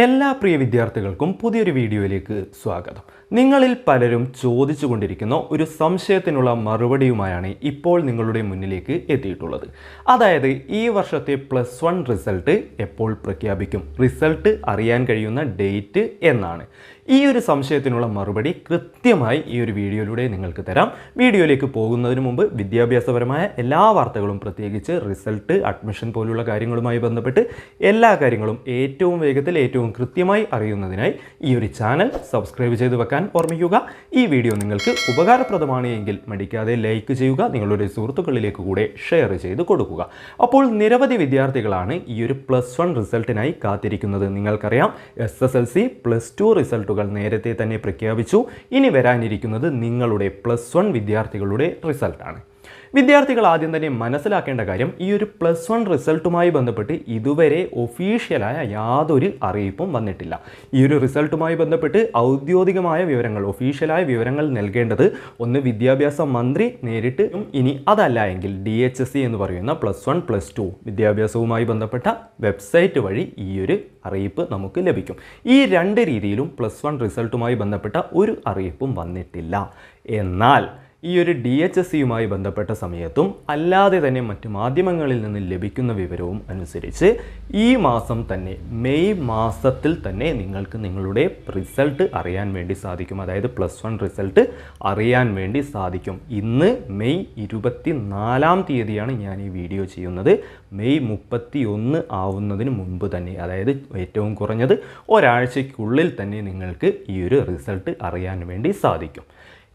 എല്ലാ പ്രിയ വിദ്യാർത്ഥികൾക്കും പുതിയൊരു വീഡിയോയിലേക്ക് സ്വാഗതം. നിങ്ങളിൽ പലരും ചോദിച്ചുകൊണ്ടിരിക്കുന്ന ഒരു സംശയത്തിനുള്ള മറുപടിയുമായാണ് ഇപ്പോൾ നിങ്ങളുടെ മുന്നിലേക്ക് എത്തിയിട്ടുള്ളത്. അതായത് ഈ വർഷത്തെ +1 റിസൾട്ട് എപ്പോൾ പ്രഖ്യാപിക്കും, റിസൾട്ട് അറിയാൻ കഴിയുന്ന ഡേറ്റ് എന്നാണ്. ഈ ഒരു സംശയത്തിനുള്ള മറുപടി കൃത്യമായി ഈ ഒരു വീഡിയോയിലൂടെ നിങ്ങൾക്ക് തരാം. വീഡിയോയിലേക്ക് പോകുന്നതിന് മുമ്പ് വിദ്യാഭ്യാസപരമായ എല്ലാ വാർത്തകളും, പ്രത്യേകിച്ച് റിസൾട്ട്, അഡ്മിഷൻ പോലുള്ള കാര്യങ്ങളുമായി ബന്ധപ്പെട്ട് എല്ലാ കാര്യങ്ങളും ഏറ്റവും വേഗത്തിൽ ഏറ്റവും കൃത്യമായി അറിയുന്നതിനായി ഈ ഒരു ചാനൽ സബ്സ്ക്രൈബ് ചെയ്ത് വെക്കാൻ ഓർമ്മിക്കുക. ഈ വീഡിയോ നിങ്ങൾക്ക് ഉപകാരപ്രദമാണ് എങ്കിൽ മടിക്കാതെ ലൈക്ക് ചെയ്യുക, നിങ്ങളുടെ സുഹൃത്തുക്കളിലേക്ക് കൂടെ ഷെയർ ചെയ്ത് കൊടുക്കുക. അപ്പോൾ നിരവധി വിദ്യാർത്ഥികളാണ് ഈ ഒരു +1 റിസൾട്ടിനായി കാത്തിരിക്കുന്നത്. നിങ്ങൾക്കറിയാം, SSLC +2 റിസൾട്ടുകൾ നേരത്തെ തന്നെ പ്രഖ്യാപിച്ചു. ഇനി വരാനിരിക്കുന്നത് നിങ്ങളുടെ +1 വിദ്യാർത്ഥികളുടെ റിസൾട്ടാണ്. വിദ്യാർത്ഥികൾ ആദ്യം തന്നെ മനസ്സിലാക്കേണ്ട കാര്യം, ഈ ഒരു +1 റിസൾട്ടുമായി ബന്ധപ്പെട്ട് ഇതുവരെ ഒഫീഷ്യലായ യാതൊരു അറിയിപ്പും വന്നിട്ടില്ല. ഈ ഒരു റിസൾട്ടുമായി ബന്ധപ്പെട്ട് ഔദ്യോഗികമായ വിവരങ്ങൾ, ഒഫീഷ്യലായ വിവരങ്ങൾ നൽകേണ്ടത് ഒന്ന് വിദ്യാഭ്യാസ മന്ത്രി നേരിട്ട്, ഇനി അതല്ല എങ്കിൽ DHSE എന്ന് പറയുന്ന +1 +2 വിദ്യാഭ്യാസവുമായി ബന്ധപ്പെട്ട വെബ്സൈറ്റ് വഴി ഈ ഒരു അറിയിപ്പ് നമുക്ക് ലഭിക്കും. ഈ രണ്ട് രീതിയിലും +1 റിസൾട്ടുമായി ബന്ധപ്പെട്ട ഒരു അറിയിപ്പും വന്നിട്ടില്ല. എന്നാൽ ഈ ഒരു DHSEയുമായി ബന്ധപ്പെട്ട സമയത്തും അല്ലാതെ തന്നെ മറ്റ് മാധ്യമങ്ങളിൽ നിന്ന് ലഭിക്കുന്ന വിവരവും അനുസരിച്ച് ഈ മാസം തന്നെ, മെയ് മാസത്തിൽ തന്നെ നിങ്ങൾക്ക് നിങ്ങളുടെ റിസൾട്ട് അറിയാൻ വേണ്ടി സാധിക്കും. അതായത് +1 റിസൾട്ട് അറിയാൻ വേണ്ടി സാധിക്കും. ഇന്ന് മെയ് 24-ാം തീയതിയാണ് ഞാൻ ഈ വീഡിയോ ചെയ്യുന്നത്. മെയ് 31 ആവുന്നതിന് മുൻപ് തന്നെ, അതായത് ഏറ്റവും കുറഞ്ഞത് ഒരാഴ്ചയ്ക്കുള്ളിൽ തന്നെ നിങ്ങൾക്ക് ഈ ഒരു റിസൾട്ട് അറിയാൻ വേണ്ടി സാധിക്കും.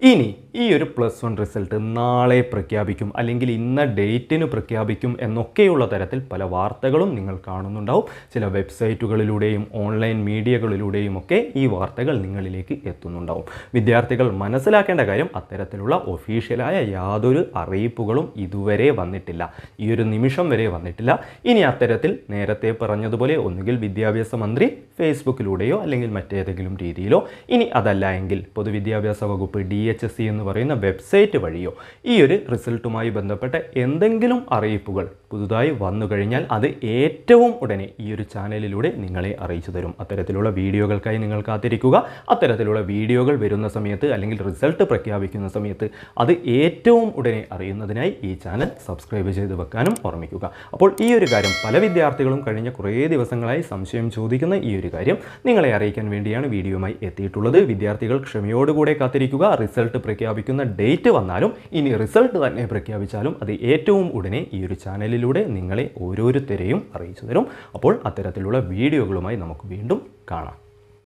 ഇനി ഈ ഒരു +1 റിസൾട്ട് നാളെ പ്രഖ്യാപിക്കും, അല്ലെങ്കിൽ ഇന്ന ഡേറ്റിന് പ്രഖ്യാപിക്കും എന്നൊക്കെയുള്ള തരത്തിൽ പല വാർത്തകളും നിങ്ങൾ കാണുന്നുണ്ടാവും. ചില വെബ്സൈറ്റുകളിലൂടെയും ഓൺലൈൻ മീഡിയകളിലൂടെയും ഒക്കെ ഈ വാർത്തകൾ നിങ്ങളിലേക്ക് എത്തുന്നുണ്ടാവും. വിദ്യാർത്ഥികൾ മനസ്സിലാക്കേണ്ട കാര്യം, അത്തരത്തിലുള്ള ഒഫീഷ്യലായ യാതൊരു അറിയിപ്പുകളും ഇതുവരെ വന്നിട്ടില്ല. ഈ ഒരു നിമിഷം വരെ വന്നിട്ടില്ല. ഇനി അത്തരത്തിൽ നേരത്തെ പറഞ്ഞതുപോലെ ഒന്നുകിൽ വിദ്യാഭ്യാസ മന്ത്രി ഫേസ്ബുക്കിലൂടെയോ അല്ലെങ്കിൽ മറ്റേതെങ്കിലും രീതിയിലോ, ഇനി അതല്ല എങ്കിൽ പൊതുവിദ്യാഭ്യാസ വകുപ്പ് DHSE എന്ന് പറയുന്ന വെബ്സൈറ്റ് വഴിയോ ഈ ഒരു റിസൾട്ടുമായി ബന്ധപ്പെട്ട എന്തെങ്കിലും അറിയിപ്പുകൾ പുതുതായി വന്നു കഴിഞ്ഞാൽ അത് ഏറ്റവും ഉടനെ ഈ ഒരു ചാനലിലൂടെ നിങ്ങളെ അറിയിച്ചു തരും. അത്തരത്തിലുള്ള വീഡിയോകൾക്കായി നിങ്ങൾ കാത്തിരിക്കുക. അത്തരത്തിലുള്ള വീഡിയോകൾ വരുന്ന സമയത്ത്, അല്ലെങ്കിൽ റിസൾട്ട് പ്രഖ്യാപിക്കുന്ന സമയത്ത് അത് ഏറ്റവും ഉടനെ അറിയുന്നതിനായി ഈ ചാനൽ സബ്സ്ക്രൈബ് ചെയ്ത് വെക്കാനും ഓർമ്മിക്കുക. അപ്പോൾ ഈ ഒരു കാര്യം പല വിദ്യാർത്ഥികളും കഴിഞ്ഞ കുറേ ദിവസങ്ങളായി സംശയം ചോദിക്കുന്ന ഈ ഒരു കാര്യം നിങ്ങളെ അറിയിക്കാൻ വേണ്ടിയാണ് വീഡിയോയുമായി എത്തിയിട്ടുള്ളത്. വിദ്യാർത്ഥികൾ ക്ഷമയോടുകൂടെ കാത്തിരിക്കുക. റിസൾട്ട് പ്രഖ്യാപിക്കുന്ന ഡേറ്റ് വന്നാലും, ഇനി റിസൾട്ട് തന്നെ പ്രഖ്യാപിച്ചാലും അത് ഏറ്റവും ഉടനെ ഈ ഒരു ചാനലിലൂടെ നിങ്ങളെ ഓരോരുത്തരെയും അറിയിച്ചു തരും. അപ്പോൾ അത്തരത്തിലുള്ള വീഡിയോകളുമായി നമുക്ക് വീണ്ടും കാണാം.